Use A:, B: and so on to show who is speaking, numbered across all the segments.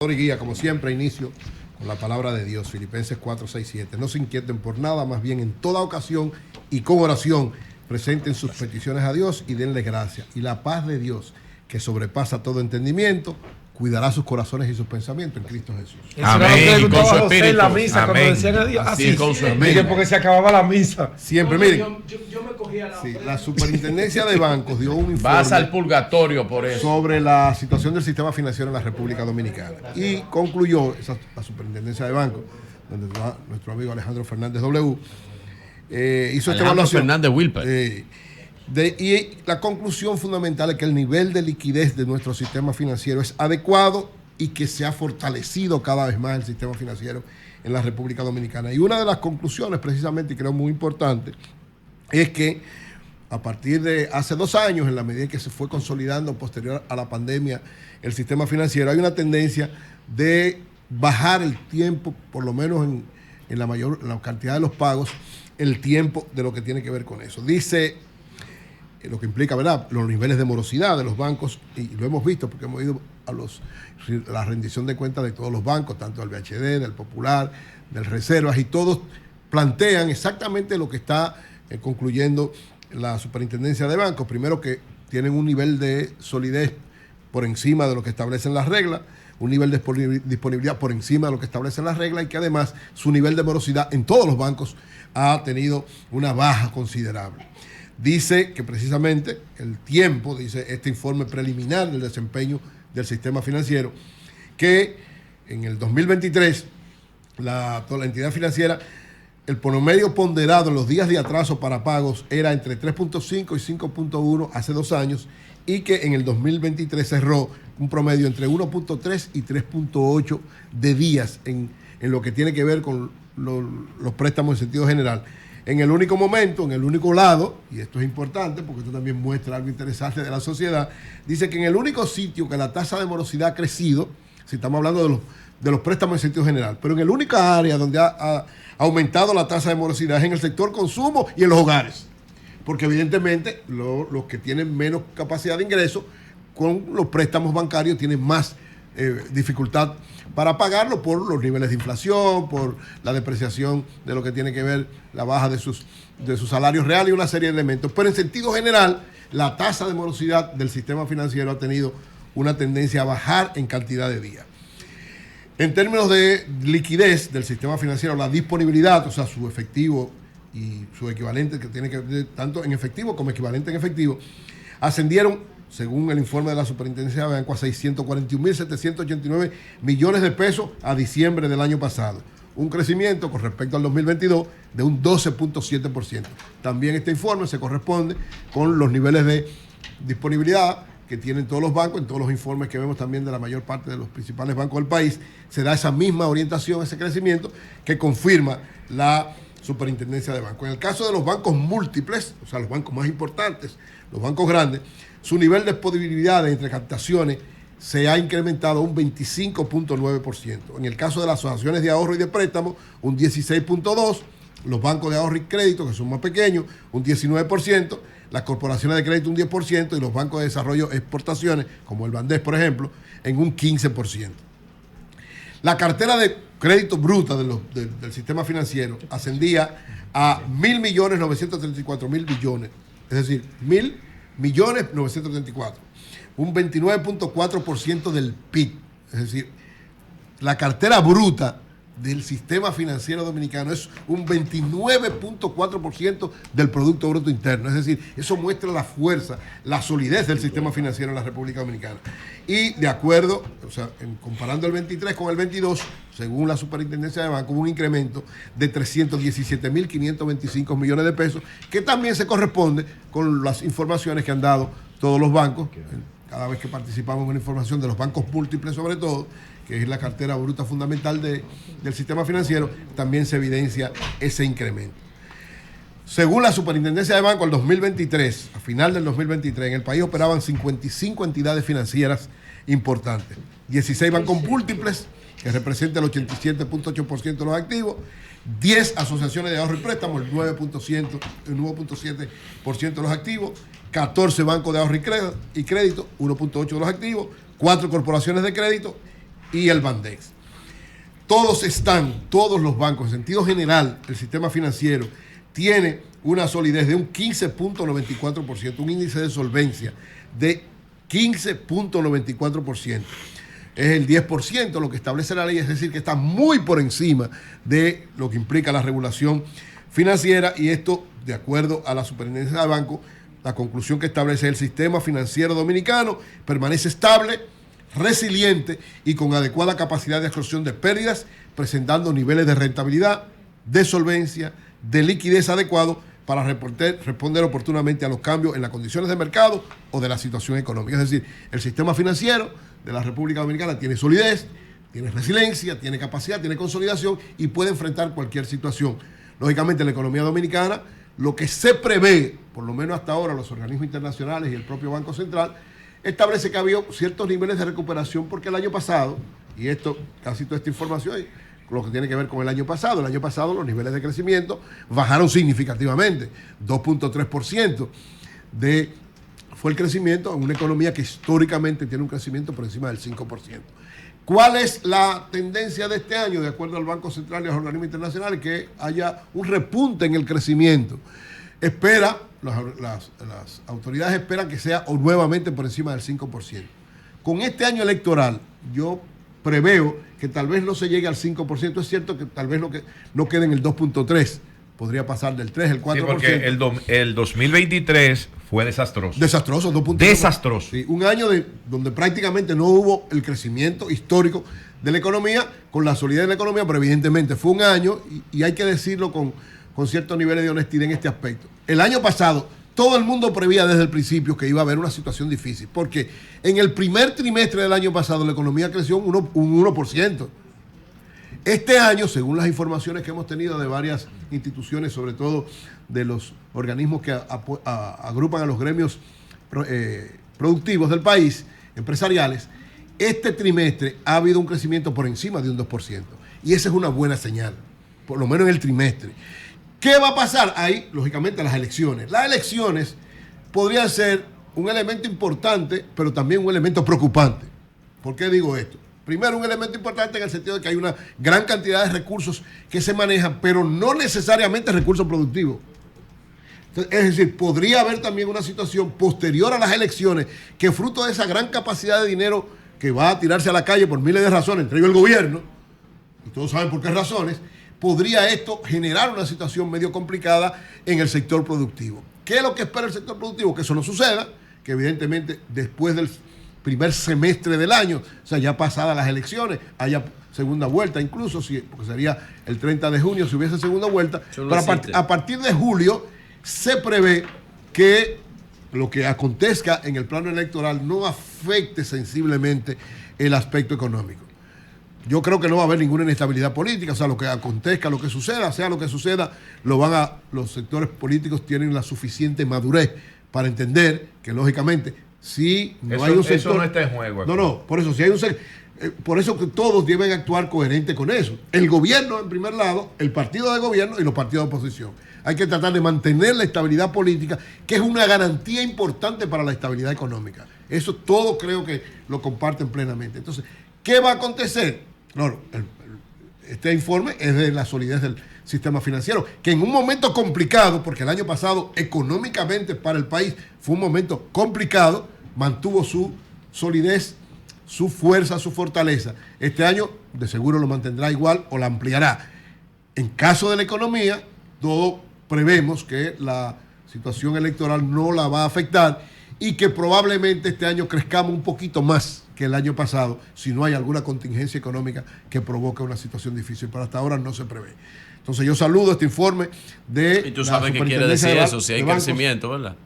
A: Y guía, como siempre, inicio con la palabra de Dios, Filipenses 4:6-7. No se inquieten por nada, más bien en toda ocasión y con oración presenten sus peticiones a Dios y denle gracias. Y la paz de Dios, que sobrepasa todo entendimiento, cuidará sus corazones y sus pensamientos en Cristo Jesús.
B: Amén.
C: Con su espíritu. En la misa,
B: Amén.
C: cuando decían a Dios,
B: Así con su espíritu.
C: Mire, porque se acababa la misa.
A: Siempre,
D: No,
A: miren,
D: yo me cogía la
A: sí, la Superintendencia de Bancos dio un
B: Vas al
A: informe
B: purgatorio por eso.
A: sobre la situación del sistema financiero en la República Dominicana. Y concluyó la Superintendencia de Bancos, donde está nuestro amigo Alejandro Fernández W. Hizo esta
B: Alejandro
A: evaluación.
B: Fernández Wilper.
A: Y la conclusión fundamental es que el nivel de liquidez de nuestro sistema financiero es adecuado y que se ha fortalecido cada vez más el sistema financiero en la República Dominicana. Y una de las conclusiones, precisamente, y creo muy importante, es que a partir de hace 2 años, en la medida que se fue consolidando posterior a la pandemia el sistema financiero, hay una tendencia de bajar el tiempo, por lo menos en la cantidad de los pagos, el tiempo de lo que tiene que ver con eso. Dice, lo que implica, ¿verdad?, los niveles de morosidad de los bancos, y lo hemos visto porque hemos ido a la rendición de cuentas de todos los bancos, tanto del BHD, del Popular, del Reservas, y todos plantean exactamente lo que está concluyendo la Superintendencia de Bancos. Primero, que tienen un nivel de solidez por encima de lo que establecen las reglas, un nivel de disponibilidad por encima de lo que establecen las reglas, y que además su nivel de morosidad en todos los bancos ha tenido una baja considerable. Dice que precisamente el tiempo, dice este informe preliminar del desempeño del sistema financiero, que en el 2023 toda la entidad financiera, el promedio ponderado en los días de atraso para pagos era entre 3.5 y 5.1 hace 2 años, y que en el 2023 cerró un promedio entre 1.3 y 3.8 de días en lo que tiene que ver con los préstamos en sentido general. En el único momento, en el único lado, y esto es importante porque esto también muestra algo interesante de la sociedad, dice que en el único sitio que la tasa de morosidad ha crecido, si estamos hablando de los préstamos en sentido general, pero en el única área donde ha aumentado la tasa de morosidad es en el sector consumo y en los hogares, porque evidentemente los que tienen menos capacidad de ingreso con los préstamos bancarios tienen más dificultad para pagarlo por los niveles de inflación, por la depreciación de lo que tiene que ver la baja de sus salarios reales y una serie de elementos. Pero en sentido general, la tasa de morosidad del sistema financiero ha tenido una tendencia a bajar en cantidad de días. En términos de liquidez del sistema financiero, la disponibilidad, o sea, su efectivo y su equivalente, que tiene que ver tanto en efectivo como equivalente en efectivo, ascendieron, según el informe de la Superintendencia de Bancos, a 641.789 millones de pesos a diciembre del año pasado. Un crecimiento con respecto al 2022 de un 12.7%. También este informe se corresponde con los niveles de disponibilidad que tienen todos los bancos. En todos los informes que vemos también de la mayor parte de los principales bancos del país, se da esa misma orientación, ese crecimiento que confirma la Superintendencia de Bancos. En el caso de los bancos múltiples, o sea, los bancos más importantes, los bancos grandes, su nivel de disponibilidad entre captaciones se ha incrementado un 25.9%. En el caso de las asociaciones de ahorro y de préstamo, un 16.2%. Los bancos de ahorro y crédito, que son más pequeños, un 19%. Las corporaciones de crédito, un 10%. Y los bancos de desarrollo e exportaciones, como el Bandés, por ejemplo, en un 15%. La cartera de crédito bruta del sistema financiero ascendía a 1.934.000 billones. Es decir, 1.000.934.000, un 29.4% del PIB. Es decir, la cartera bruta del sistema financiero dominicano es un 29.4% del Producto Bruto Interno. Es decir, eso muestra la fuerza, la solidez del sistema financiero en la República Dominicana. Y de acuerdo, o sea, comparando el 23 con el 22, según la Superintendencia de Bancos, hubo un incremento de 317.525 millones de pesos, que también se corresponde con las informaciones que han dado todos los bancos, cada vez que participamos en una información de los bancos múltiples sobre todo, que es la cartera bruta fundamental del sistema financiero, también se evidencia ese incremento. Según la Superintendencia de Bancos, el 2023, a final del 2023, en el país operaban 55 entidades financieras importantes, 16 bancos múltiples, que representan el 87.8% de los activos, 10 asociaciones de ahorro y préstamo, el 9.7% de los activos, 14 bancos de ahorro y crédito, 1.8% de los activos, 4 corporaciones de crédito y el Bandex. Todos los bancos, en sentido general, el sistema financiero tiene una solidez de un 15.94%, un índice de solvencia de 15.94%. Es el 10% lo que establece la ley, es decir, que está muy por encima de lo que implica la regulación financiera, y esto, de acuerdo a la Superintendencia de Banco, la conclusión que establece el sistema financiero dominicano permanece estable, resiliente y con adecuada capacidad de absorción de pérdidas, presentando niveles de rentabilidad, de solvencia, de liquidez adecuados para responder oportunamente a los cambios en las condiciones de mercado o de la situación económica. Es decir, el sistema financiero de la República Dominicana tiene solidez, tiene resiliencia, tiene capacidad, tiene consolidación y puede enfrentar cualquier situación. Lógicamente, la economía dominicana, lo que se prevé, por lo menos hasta ahora, los organismos internacionales y el propio Banco Central, establece que había ciertos niveles de recuperación, porque el año pasado, y esto, casi toda esta información, lo que tiene que ver con el año pasado los niveles de crecimiento bajaron significativamente, 2.3% fue el crecimiento en una economía que históricamente tiene un crecimiento por encima del 5%. ¿Cuál es la tendencia de este año? De acuerdo al Banco Central y a los organismos internacionales, que haya un repunte en el crecimiento. Las autoridades esperan que sea nuevamente por encima del 5%. Con este año electoral, yo preveo que tal vez no se llegue al 5%. Es cierto que tal vez no quede en el 2.3%. Podría pasar del 3, el 4%. Sí,
B: porque el 2023 fue desastroso.
A: Desastroso, 2.3%.
B: Desastroso.
A: Sí, un año donde prácticamente no hubo el crecimiento histórico de la economía, con la solidez de la economía, pero evidentemente fue un año, y hay que decirlo con ciertos niveles de honestidad en este aspecto. El año pasado, todo el mundo preveía desde el principio que iba a haber una situación difícil, porque en el primer trimestre del año pasado la economía creció un 1%. Este año, según las informaciones que hemos tenido de varias instituciones, sobre todo de los organismos que agrupan a los gremios productivos del país, empresariales, este trimestre ha habido un crecimiento por encima de un 2%. Y esa es una buena señal, por lo menos en el trimestre. ¿Qué va a pasar? Ahí, lógicamente, las elecciones. Las elecciones podrían ser un elemento importante, pero también un elemento preocupante. ¿Por qué digo esto? Primero, un elemento importante en el sentido de que hay una gran cantidad de recursos que se manejan, pero no necesariamente recursos productivos. Entonces, es decir, podría haber también una situación posterior a las elecciones que, fruto de esa gran capacidad de dinero que va a tirarse a la calle por miles de razones, entre ellos el gobierno, y todos saben por qué razones, podría esto generar una situación medio complicada en el sector productivo. ¿Qué es lo que espera el sector productivo? Que eso no suceda, que evidentemente después del primer semestre del año, o sea, ya pasadas las elecciones, haya segunda vuelta, incluso, porque sería el 30 de junio si hubiese segunda vuelta, pero a partir de julio se prevé que lo que acontezca en el plano electoral no afecte sensiblemente el aspecto económico. Yo creo que no va a haber ninguna inestabilidad política, o sea, lo que acontezca, lo que suceda, sea lo que suceda, los sectores políticos tienen la suficiente madurez para entender que, lógicamente, si no hay un sector...
B: Eso no está en juego aquí.
A: No, por eso, si hay un sector... por eso que todos deben actuar coherente con eso. El gobierno, en primer lado, el partido de gobierno y los partidos de oposición. Hay que tratar de mantener la estabilidad política, que es una garantía importante para la estabilidad económica. Eso todo creo que lo comparten plenamente. Entonces, ¿qué va a acontecer? Claro, este informe es de la solidez del sistema financiero, que en un momento complicado, porque el año pasado económicamente para el país fue un momento complicado, mantuvo su solidez, su fuerza, su fortaleza. Este año de seguro lo mantendrá igual o la ampliará. En caso de la economía, todos prevemos que la situación electoral no la va a afectar y que probablemente este año crezcamos un poquito más que el año pasado, si no hay alguna contingencia económica que provoque una situación difícil, pero hasta ahora no se prevé. Entonces yo saludo este informe de...
D: Y tú sabes qué quiere decir eso, si hay crecimiento, ¿verdad?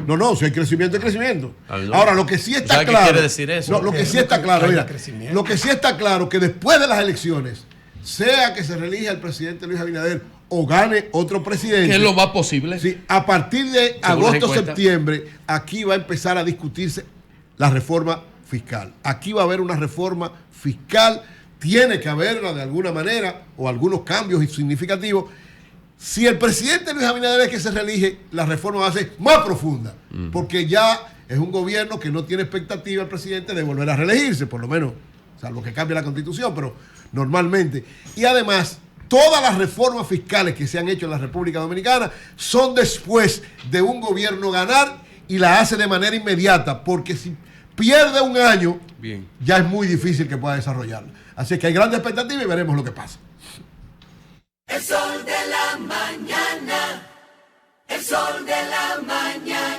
A: No, si hay crecimiento, hay crecimiento. Ahora, lo que sí está claro...
D: ¿Qué quiere decir eso?
A: No, lo que sí está claro, mira, lo que sí está claro, que después de las elecciones, sea que se reelija el presidente Luis Abinader o gane otro presidente...
E: ¿Qué es lo más posible?
A: Sí, a partir de agosto, septiembre, aquí va a empezar a discutirse la reforma fiscal. Aquí va a haber una reforma fiscal, tiene que haberla de alguna manera, o algunos cambios significativos. Si el presidente Luis Abinader es que se reelige, la reforma va a ser más profunda, porque ya es un gobierno que no tiene expectativa el presidente de volver a reelegirse, por lo menos salvo que cambie la Constitución, pero normalmente. Y además, todas las reformas fiscales que se han hecho en la República Dominicana son después de un gobierno ganar y la hace de manera inmediata, porque si pierde un año, bien, ya es muy difícil que pueda desarrollarla. Así que hay grandes expectativas y veremos lo que pasa.
E: El sol de la mañana, el sol de la mañana.